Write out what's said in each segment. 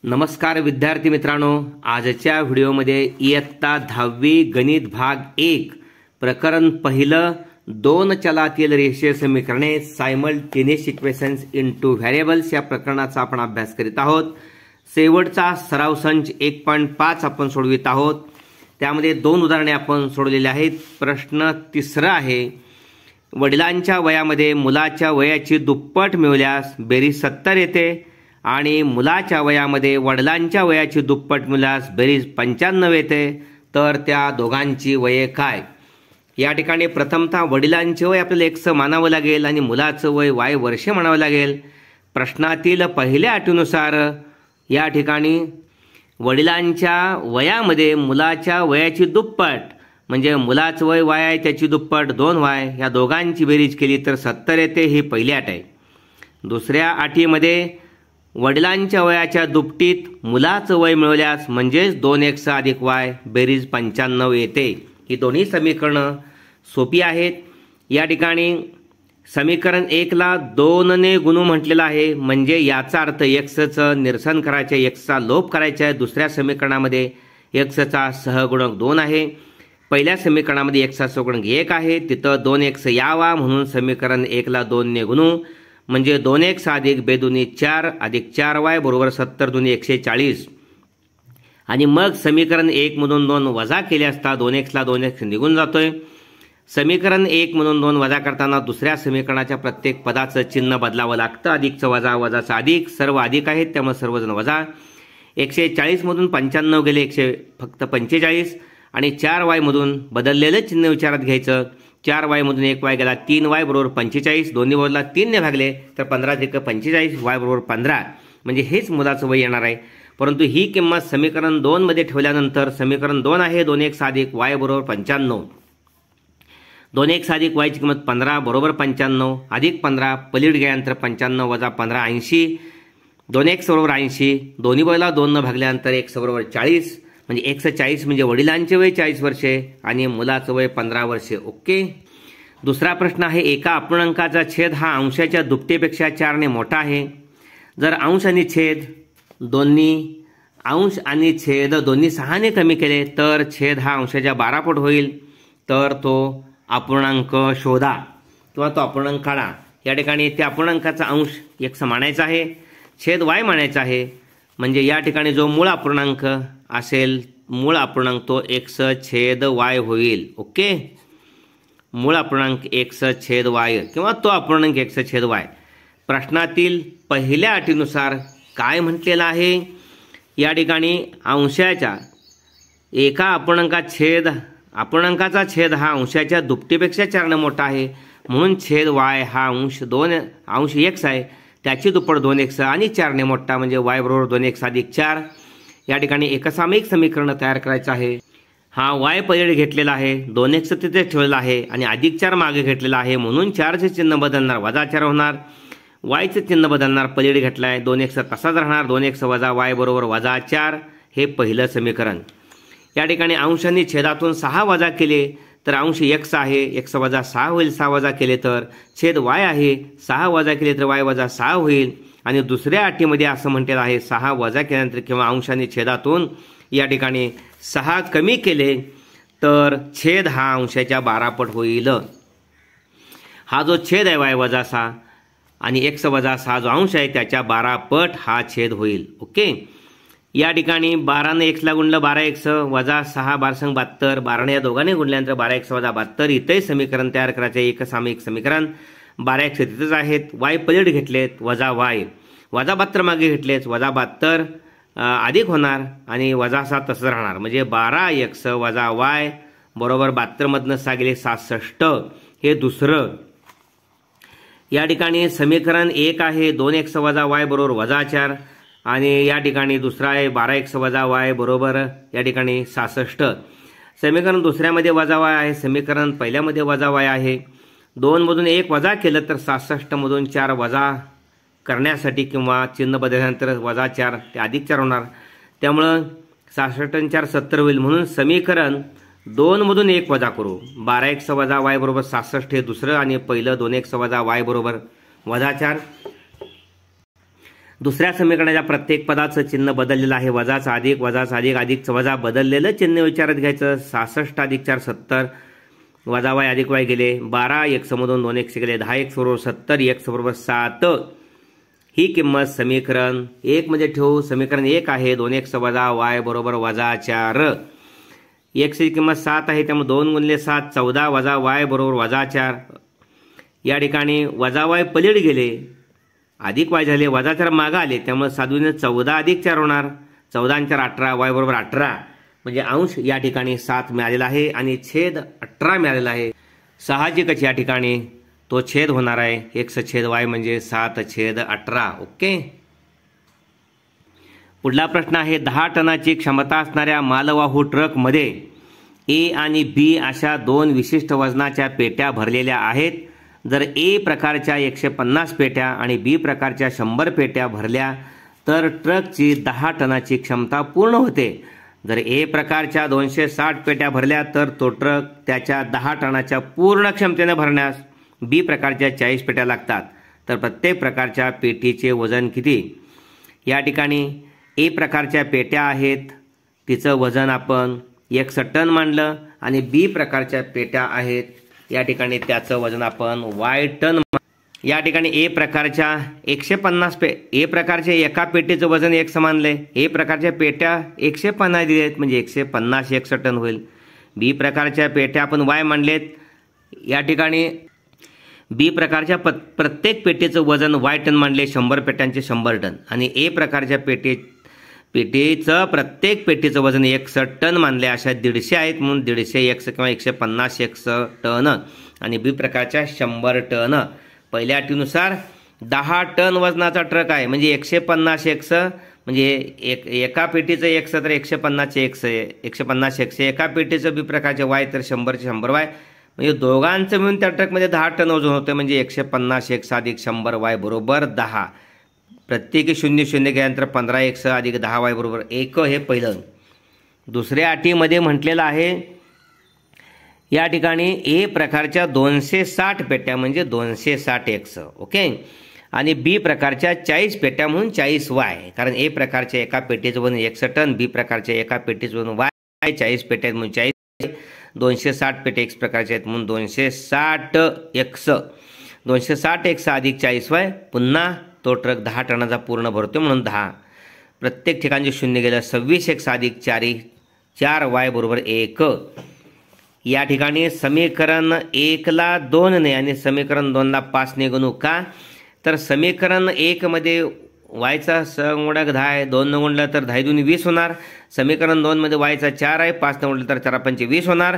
नमस्कार विद्यार्थी मित्रांनो, आजच्या व्हिडिओमध्ये इयत्ता 10वी गणित भाग 1 प्रकरण पहिलं दोन चलातील रेषीय समीकरणे सायमल्टेनियस इक्वेशन्स इनटू व्हेरिएबल्स या प्रकरणाचा आपण अभ्यास करीत आहोत। शेवटचा सराव संच 1.5 आपण सोडवित आहोत। त्यामध्ये दोन उदाहरणे आपण सोडवलेली आहेत। प्रश्न तिसरा आहे, वडिलांच्या वयामध्ये मुलाच्या वयाची दुप्पट मिळवल्यास बेरीज 70 येते आणि मुलाच्या वयामध्ये वडिलांच्या वयाची दुप्पट मिळवल्यास बेरीज 95 येते, तर त्या दोघांची वये काय? या ठिकाणी प्रथमतः वडिलांचे वय आपल्याला x मानावं लागेल आणि मुलाचं वय y वर्षे म्हणावं लागेल। प्रश्नातील पहिल्या अटीनुसार या ठिकाणी वडिलांच्या वयामध्ये मुलाच्या वयाची दुप्पट म्हणजे मुलाचं वय y आहे त्याची दुप्पट 2y, या दोघांची बेरीज केली तर 70 येते, ही पहिली अट आहे। दुसऱ्या अटीमध्ये वडिलांच्या वयाच्या दुपटीत मुलाचं वय मिळवल्यास म्हणजेच 2x अधिक y बेरीज 95 येते। ही दोन्ही समीकरणं सोपी आहेत। या ठिकाणी समीकरण 1 ला 2 ने गुणू म्हटलेलं आहे, म्हणजे याचा अर्थ xचं निरसन करायचे, xचा लोप करायचा आहे। दुसऱ्या समीकरणामध्ये xचा सहगुणक 2 आहे। पहिल्या समीकरणामध्ये x चा सहगुणक 1 आहे, तिथं 2x यावा म्हणून समीकरण 1 ला 2 ने गुणू म्हणजे 2x अधिक बेदुनी 4 अधिक 4y बरोबर 70 दुनी 140 आणि मग समीकरण 1 मधून 2 वजा केले असता 2x ला 2x निघून जातोय। समीकरण 1 मधून 2 वजा करताना दुसऱ्या समीकरणाच्या प्रत्येक पदाचं चिन्ह बदलावं लागतं। अधिकचं वजा, वजाचं अधिक, सर्व अधिक आहेत त्यामुळे सर्वजण वजा। 140 मधून 95 गेले, फक्त 45 आणि 4y मधून बदललेलं चिन्ह विचारात घ्यायचं। 4y मधून 1y गेला, 3y बरोबर 45, दोन्ही बाजूला 3 ने भागले तर 15 अधिक 45 y बरोबर 15, म्हणजे हेच मुलाचं वय येणार आहे। परंतु ही किंमत समीकरण 2 मध्ये ठेवल्यानंतर समीकरण 2 आहे 2x अधिक y बरोबर 95, 2x अधिक y ची किंमत 15 बरोबर 95 अधिक 15 पलीड गेल्यानंतर 95 वजा 15 80, 2x बरोबर 80, दोन्ही बाजूला 2 न भागल्यानंतर x बरोबर 40, म्हणजे x 40 म्हणजे वडिलांचे वय 40 वर्षे आणि मुलाचं वय 15 वर्षे। ओके। दुसरा प्रश्न आहे, एका अपूर्णांकाचा छेद हा अंशाच्या दुपटीपेक्षा 4 ने मोठा आहे। जर अंश आणि छेद दोन्ही 6 ने कमी केले तर छेद हा अंशाच्या 12 पट होईल, तर तो अपूर्णांक शोधा किंवा तो अपूर्णांक काढा। या ठिकाणी त्या अपूर्णांकाचा अंश x मानायचा आहे, छेद y मानायचा आहे, म्हणजे या ठिकाणी जो मूळ अपूर्णांक असेल मूळ अपूर्णांक तो x छेद y होईल। ओके, मूळ अपूर्णांक x छेद y किंवा तो अपूर्णांक x छेद y। प्रश्नातील पहिल्या अटीनुसार काय म्हटलेलं आहे, या ठिकाणी अंशाच्या एका अपूर्णांकाचा छेद हा अंशाच्या दुपटीपेक्षा 4 ने मोठा आहे, म्हणून छेद y हा अंश x आहे त्याची दुप्पट 2x आणि 4 ने मोठा म्हणजे y बरोबर 2x अधिक 4। या ठिकाणी एकसामायिक समीकरण तयार करायचं आहे। हा y पलीकडे घेतलेला आहे, 2x तिथे ठेवलेला आहे आणि अधिक 4 मागे घेतलेला आहे, म्हणून 4चे चिन्ह बदलणार, वजा 4 होणार। y चे चिन्ह बदलणार, पलीकडे घेतलाय 2x तसाच राहणार, 2x वजा y बरोबर वजा 4, हे पहिलं समीकरण। या ठिकाणी अंश आणि छेदातून 6 वजा केले तर अंश x आहे, x वजा 6 होईल, 6 वजा केले तर छेद y आहे, 6 वजा केले तर y वजा 6 होईल। आणि दुसऱ्या अटीमध्ये असं म्हटलेलं आहे 6 वजा केल्यानंतर किंवा अंश आणि छेदातून या ठिकाणी 6 कमी केले तर छेद हा अंशाच्या 12 पट होईल। हा जो छेद आहे y वजा 6 आणि x वजा 6 जो अंश आहे त्याच्या 12 पट हा छेद होईल। ओके। या ठिकाणी 12 ने x ला गुणलं 12x वजा 6 12 72, 12 ने या दोघांनी गुणल्यानंतर 12x वजा 72, इथे समीकरण तयार करायचे, एकसामायिक समीकरण। 12x तिथेच आहेत, y पलीड घेतलेत वजा y, वजा 72 मागे घेतलेत वजा 72 अधिक होणार आणि वजा 7 तसंच राहणार, म्हणजे 12x वजा y बरोबर 72 मधनं 6 गेले 67, हे दुसरं। या ठिकाणी समीकरण 1 आहे 2x वजा y बरोबर वजा 4 आणि या ठिकाणी दुसरा आहे 12x वजा y बरोबर या ठिकाणी 66। समीकरण दुसऱ्यामध्ये वजा y आहे, समीकरण पहिल्यामध्ये वजा y आहे। 2 मधून 1 वजा केलं तर 67 मधून 4 वजा करण्यासाठी किंवा चिन्ह बदलल्यानंतर वजा 4 ते अधिक 4 होणार, त्यामुळं 66 आणि 4 70 होईल, म्हणून समीकरण 2 मधून 1 वजा करू, 12x वजा y बरोबर 66 हे दुसरं आणि पहिलं 2x वजा y बरोबर वजा 4। दुसऱ्या समीकरणाच्या प्रत्येक पदाचं चिन्ह बदललेलं आहे. वजाचा अधिक, वजाचा अधिक, अधिकचं वजा, बदललेलं चिन्ह विचारात घ्यायचं. 66 अधिक 4 70, वजा वाय अधिक वाय गेले 12, एक समोरून 2 एक्स गेले 10, एक्स बरोबर 70, एक्स बरोबर 7. ही किंमत समीकरण 1 मध्ये ठेवू. समीकरण 1 आहे 2 एक्स वजा वाय बरोबर वजा 4. एक्सची किंमत 7 आहे, त्यामुळे 2 गुणिले 7 14, वजा वाय बरोबर वजा 4. या ठिकाणी वजा वाय पलीड गेले, अधिक वाय झाले, वजा 4 मागं आले, त्यामुळे 7 गुणिले 14 अधिक 4 होणार. 14 आणि 4 18, वाय बरोबर 18. म्हणजे अंश या ठिकाणी 7 मिळालेला आहे आणि छेद 18 मिळालेला आहे. साहजिकच या ठिकाणी तो छेद होणार आहे. x छेद y म्हणजे 7 छेद 18. ओके. पुढला प्रश्न आहे 10 टनाची क्षमता असणाऱ्या मालवाहू ट्रकमध्ये ए आणि बी अशा 2 विशिष्ट वजनाच्या पेट्या भरलेल्या आहेत. जर ए प्रकारच्या 150 पेट्या आणि बी प्रकारच्या 100 पेट्या भरल्या तर ट्रकची 10 टनाची क्षमता पूर्ण होते. जर ए प्रकारच्या 260 पेट्या भरल्या तर तो ट्रक त्याच्या 10 टनाच्या पूर्ण क्षमतेने भरण्यास बी प्रकारच्या 40 पेट्या लागतात. तर प्रत्येक प्रकारच्या पेटीचे वजन किती? या ठिकाणी ए प्रकारच्या पेट्या आहेत, तिचं वजन आपण 1 टन मानलं आणि बी प्रकारच्या पेट्या आहेत, या ठिकाणी त्याचं वजन आपण वाय टन. या ठिकाणी ए प्रकारच्या 150 ए प्रकारच्या एका पेटीचं वजन 1 मानलंय. ए प्रकारच्या पेट्या 150 दिलेत म्हणजे 150 1 टन होईल. बी प्रकारच्या पेट्या आपण वाय मानलेत. या ठिकाणी बी प्रकारच्या प्रत्येक पेटीचं वजन वाय टन मानले, 100 पेट्यांचे 100 टन. आणि ए प्रकारच्या पेटीचं प्रत्येक पेटीचं वजन 1 टन मानले. अशा 150 आहेत म्हणून 150 एक्स किंवा 150 एक्स टन आणि बी प्रकारच्या 100 टन. पहिल्या अटीनुसार 10 टन वजनाचा ट्रक आहे म्हणजे 150 एक्स म्हणजे एका पेटीचं एक्स तर 150 एक्स 150 एक्स, एका पेटीचं बी प्रकारचे वाय तर 100चे 100 वाय म्हणजे दोघांचं मिळून त्या ट्रकमध्ये 10 टन वजन होतं म्हणजे 150 एक्स अधिक 100 वाय बरोबर 10. प्रत्येकी 0 0 गेल्यानंतर 15 एक्स अधिक 10 वाय बरोबर 1. हे पहिलं. दुसऱ्या अटीमध्ये म्हटलेलं आहे या ठिकाणी ए प्रकारच्या 260 पेट्या म्हणजे 260 एक्स. ओके. आणि बी प्रकारच्या 40 पेट्या म्हणून 40 वाय, कारण ए प्रकारच्या एका पेटीचं वजन 1 टन, बी प्रकारच्या एका पेटीचं वजन वाय, 40 पेट्या म्हणून 40, 260 पेट्या एक्स प्रकारच्या आहेत म्हणून 260 एक्स. 260 एक्स अधिक 40 वाय, पुन्हा तो ट्रक 10 टनाचा पूर्ण भरतो म्हणून 10. प्रत्येक ठिकाणी 0 गेलं 26 एक्स अधिक 4 वाय बरोबर 1. या ठिकाणी समीकरण 1 ला 2 ने आणि समीकरण 2 ला 5 ने गुणू. का तर समीकरण 1 मध्ये वायचा संगुणक 10 आहे, 2 न गुणलं तर 10 दूनी 20 होणार. समीकरण 2 मध्ये वायचा 4 आहे, 5 न गुणलं तर 4 पंचे 20 होणार.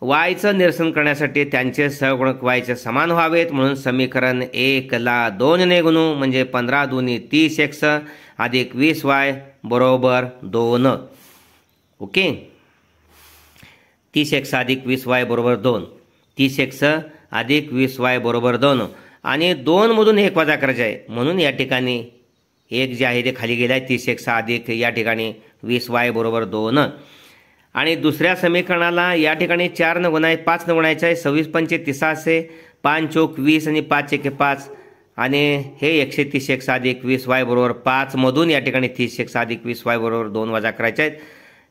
वायचं निरसन करण्यासाठी त्यांचे सहगुणक वायचे समान व्हावेत म्हणून समीकरण 1 ला 2 ने गुणू म्हणजे 15 दूनी 30 एक्स अधिक 20 वाय बरोबर 2. ओके. 30 एक्स अधिक 20 वाय बरोबर 2. 30 एक्स अधिक 20 वाय बरोबर 2 आणि 2 मधून 1 वजा करायचे आहे म्हणून या ठिकाणी 1 जे आहे ते खाली गेलं आहे. 30 एक्स अधिक या ठिकाणी 20 वाय बरोबर 2. आणि दुसऱ्या समीकरणाला या ठिकाणी 4 न गुणाय 5 न गुणायचं आहे. 26 पंचे 30 असे, 5 चौक 20 आणि 5 एके 5 आणि हे 130 एक्स अधिक 20 वाय बरोबर 5 मधून या ठिकाणी 30 एक्स अधिक 20 वाय बरोबर 2 वजा करायचे आहेत.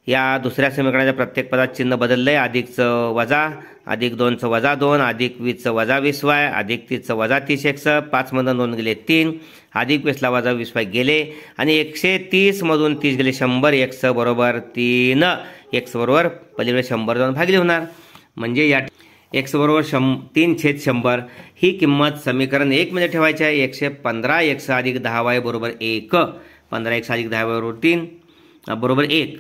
या दुसऱ्या समीकरणाच्या प्रत्येक पदात चिन्ह बदललंय. अधिकचं वजा, अधिक 2चं वजा 2, अधिक 20चं वजा 20 वाय, अधिक 30चं वजा 30 एक्स, 5 मधून 2 गेले 3, अधिक 20ला वजा 20 वाय गेले आणि 130 मधून 30 गेले 100 एक्स बरोबर 3. एक्स बरोबर पलीकडे 100 जाऊन भागले होणार म्हणजे या एक्स बरोबर 3/100 ही किंमत समीकरण 1 मध्ये ठेवायची आहे. 115 एक्स अधिक 10 वाय बरोबर 1. 15 एक्स अधिक 10 वाय बरोबर 3 बरोबर 1.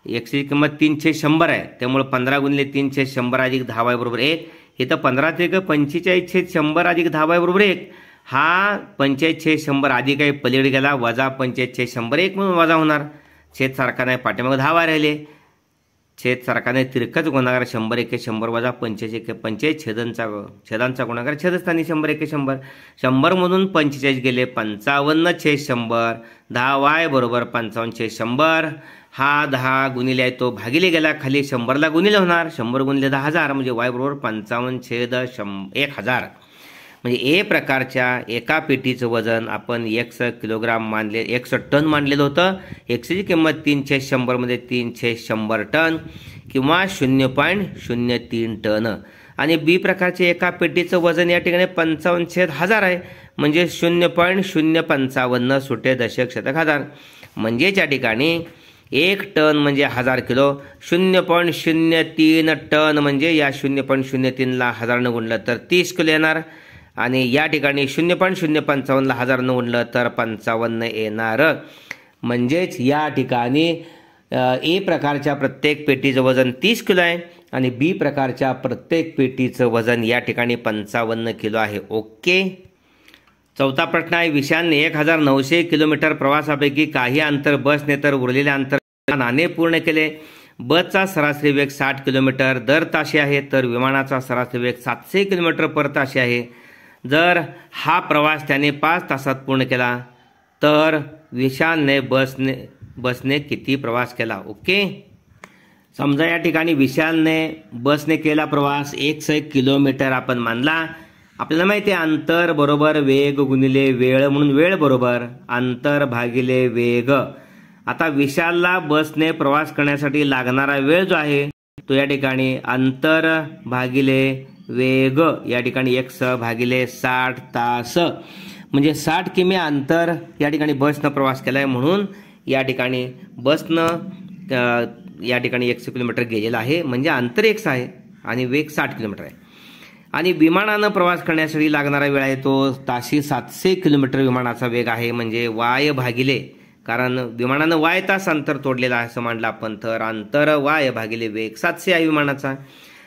एक्सची किंमत 3/100 आहे त्यामुळे 15 गुणिले 3/100 अधिक 10 वाय बरोबर 1. इथं 15 त्रिक 45/100 अधिक 10 वाय बरोबर 1. हा 45/100 अधिक आहे, पलीकडे गेला वजा 45/100 1 म्हणून वजा होणार. छेद सारखा नाही, पाठीमागे 10 वाय राहिले. छेद सारखा नाही, तिरकच गुणाकार 100 एके 100 वजा 45 एके 45 छेदांचा गुणाकार छेदस्थानी 100 एके 100. 100 मधून 45 गेले 55/100. 10 वाय बरोबर 55/100. हा 10 गुणिले आहे तो भागिले गेला खाली 100ला गुणिले होणार. 100 गुणिले 10,000 म्हणजे वाय बरोबर 55/1000. म्हणजे ए प्रकारच्या एका पेटीचं वजन आपण 1 टन मानलेलं होतं. एक्सची किंमत 3/100 मध्ये 3/100 टन किंवा 0.03 टन. आणि बी प्रकारच्या एका पेटीचं वजन या ठिकाणी 55/1000 आहे, म्हणजे 0.055 सुटे दशक शतक हजार. म्हणजेच या ठिकाणी 1 टन म्हणजे 1000 किलो, 0.03 टन म्हणजे या 0.03ला 1000 गुणलं तर 30 किलो येणार. आणि या ठिकाणी 0.055ला 1000 गुणलं तर 55 येणार. म्हणजेच या ठिकाणी ए प्रकारच्या प्रत्येक पेटीचं वजन 30 किलो आहे आणि बी प्रकारच्या प्रत्येक पेटीचं वजन या ठिकाणी 55 किलो आहे. ओके. चौथा प्रश्न आहे, विशालने 1900 किलोमीटर प्रवासापैकी काही अंतर बसने तर उरलेले अंतर विमानाने पूर्ण केले. बसचा सरासरी वेग 60 किलोमीटर दर ताशी आहे, तर विमानाचा सरासरी वेग 700 किलोमीटर पर ताशी आहे. जर हा प्रवास त्याने 5 तासात पूर्ण केला तर विशालने बसने किती प्रवास केला. ओके. समजा या ठिकाणी विशालने बसने केला प्रवास 101 किलोमीटर आपण मानला. आपल्याला माहिती आहे अंतर बरोबर वेग गुणिले वेळ, म्हणून वेळ बरोबर अंतर भागिले वेग. आता विशालला बसने प्रवास करण्यासाठी लागणारा वेळ जो आहे तो या ठिकाणी अंतर भागिले वेग या ठिकाणी 1/60 तास, म्हणजे 60 किमी अंतर या ठिकाणी बसनं प्रवास केलाय, म्हणून या ठिकाणी बसनं या ठिकाणी 100 किलोमीटर गेलेला आहे, म्हणजे अंतर 100 आहे आणि वेग 60 किलोमीटर आहे. आणि विमानानं प्रवास करण्यासाठी लागणारा वेळ आहे तो ताशी 700 किलोमीटर विमानाचा वेग आहे, म्हणजे वाय भागिले, कारण विमानानं वाय तास अंतर तोडलेलं आहे असं मानलं आपण, तर अंतर वाय भागिले वेग 700 आहे विमानाचा.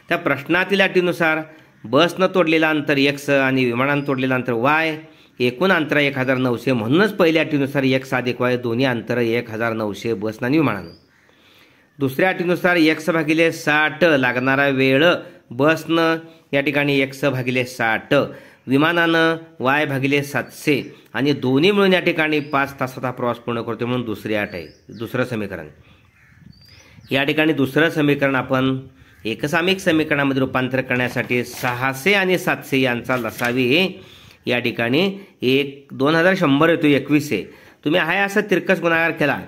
त्या प्रश्नातील अटीनुसार बसनं तोडलेलं अंतर 100 आणि विमानानं तोडलेलं अंतर वाय, एकूण अंतर 1900, म्हणूनच पहिल्या अटीनुसार 1 अधिक वाय दोन्ही अंतर 1900 बसनं आणि विमानानं. दुसऱ्या अटीनुसार 1/60 लागणारा वेळ बसनं या ठिकाणी 1/60, विमानानं y/700 आणि दोन्ही मिळून या ठिकाणी 5 तासाचा प्रवास पूर्ण करतो, म्हणून दुसरी अट आहे. दुसरं समीकरण या ठिकाणी दुसरं समीकरण आपण एकसामिक समीकरणामध्ये रूपांतर करण्यासाठी 600 आणि 700 यांचा लसावी या ठिकाणी 2100 येतो 2100. तुम्ही आहे असा तिरकस गुणाकार केला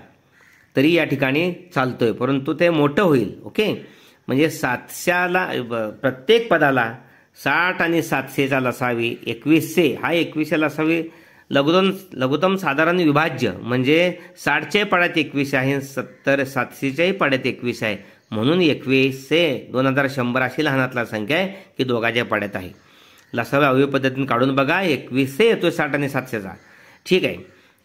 तरी या ठिकाणी चालतोय, परंतु ते मोठं होईल. ओके. म्हणजे 700ला प्रत्येक पदाला 60 आणि 700चा लसावी 2100, हा 2100 लसावी लघुतम साधारण विभाज्य, म्हणजे 60च्याही पाड्यात 21 आहे, 700च्याही पाड्यात 21 आहे, म्हणून 2100 2100 अशी लहानातला संख्या आहे की दोघांच्या पाड्यात आहे. लसावी अवयव पद्धतीने काढून बघा, 2100 येतो 60 आणि 700चा. ठीक आहे.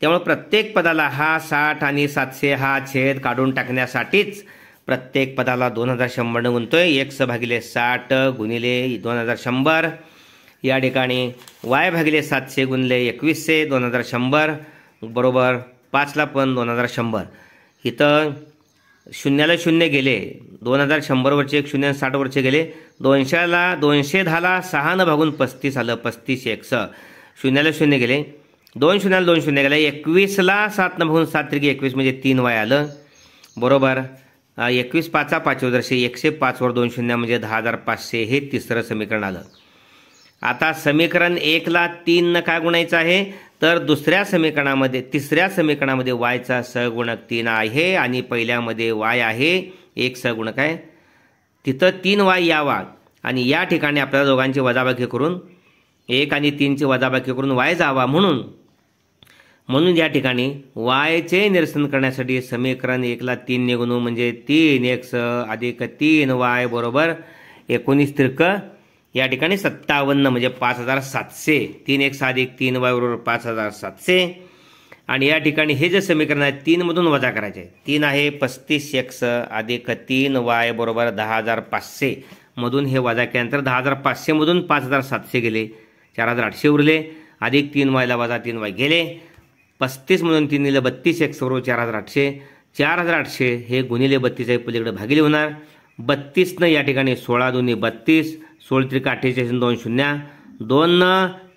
त्यामुळे प्रत्येक पदाला हा 60 आणि 700 हा छेद काढून टाकण्यासाठीच प्रत्येक पदाला 2100 गुणतोय. 1/60 गुणिले 2100 या ठिकाणी y/700 गुणिले 2100 2100 बरोबर 5ला पण 2100. इथं शून्याला शून्य गेले, 2100 वरचे 1 शून्य 60 वरचे गेले, 210ला 6 भागून 35 आलं, 35 100. शून्याला शून्य गेले, 2 शून्याला 2 शून्य गेले, 21ला 7 भागून 7 त्रिक 21 म्हणजे 3 वाय आलं बरोबर. 21 5 5 वर्षे 105 वर 2 शून्य म्हणजे 10500 हे तिसरं समीकरण आलं. आता समीकरण 1ला 3 काय गुणायचं आहे, तर तिसऱ्या समीकरणामध्ये वायचा सहगुणक 3 आहे आणि पहिल्यामध्ये वाय आहे 1 सहगुणक आहे. तिथं 3 वाय यावा आणि या ठिकाणी आपल्याला दोघांची वजाबाकी करून 1 आणि 3ची वजाबाकी करून वाय जावा, म्हणून या ठिकाणी वायचे निरसन करण्यासाठी समीकरण 1ला 3 ने गुणू, म्हणजे 3x अधिक 3y बरोबर 19 त्रिक या ठिकाणी 57 म्हणजे 5700. 3x अधिक 3y बरोबर 5700. आणि या ठिकाणी हे जे समीकरण आहे 3 मधून वजा करायचे. 3 आहे 35x अधिक 3y बरोबर 10500 मधून हे वजा केल्यानंतर 10500 मधून 5700 गेले, 4800 उरले, अधिक 3y ला वजा 3y गेले, 35 मधून 3 दिलं 32x बरोबर 4800. 4800 हे गुणिले 32 आहे, पलीकडे भागिले होणार. 32 न या ठिकाणी 16 दूनी 32, 16 त्रिक 48 2 शून्य, 2 न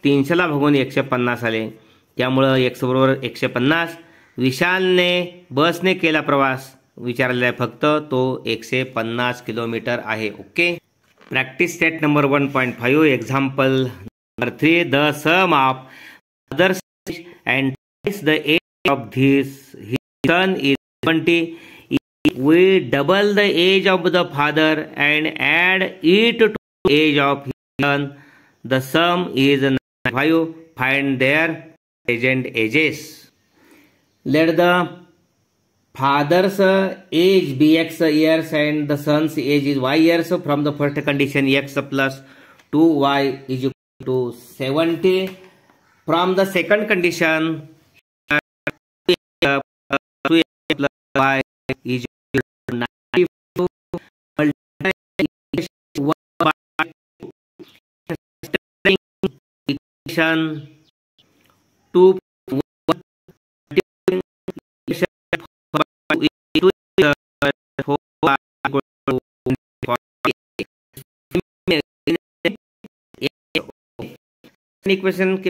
300ला भागून 150 आले, त्यामुळं x बरोबर 150. विशालने बसने केला प्रवास विचारलेला आहे फक्त, तो 150 किलोमीटर आहे. Okay. Practice set number 1.5 example Number 3, the sum of father's age and twice the age of his son is 20. If we double the age of the father and add it to the age of his son, the sum is 95. Find their present ages. Let the father's age be x years and the son's age is y years. From the first condition, x plus 2y is equal to 70. From the second condition, 2x plus y is equal to 92. Equation 2 equation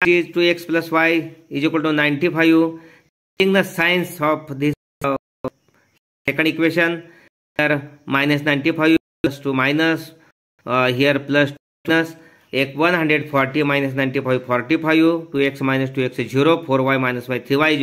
is 2x plus y is equal to 95. Taking the signs of this second equation, here minus 95 plus 2 minus, here plus minus, 140 minus 95 45, 2x minus 2x is 0, 4y minus y 3y is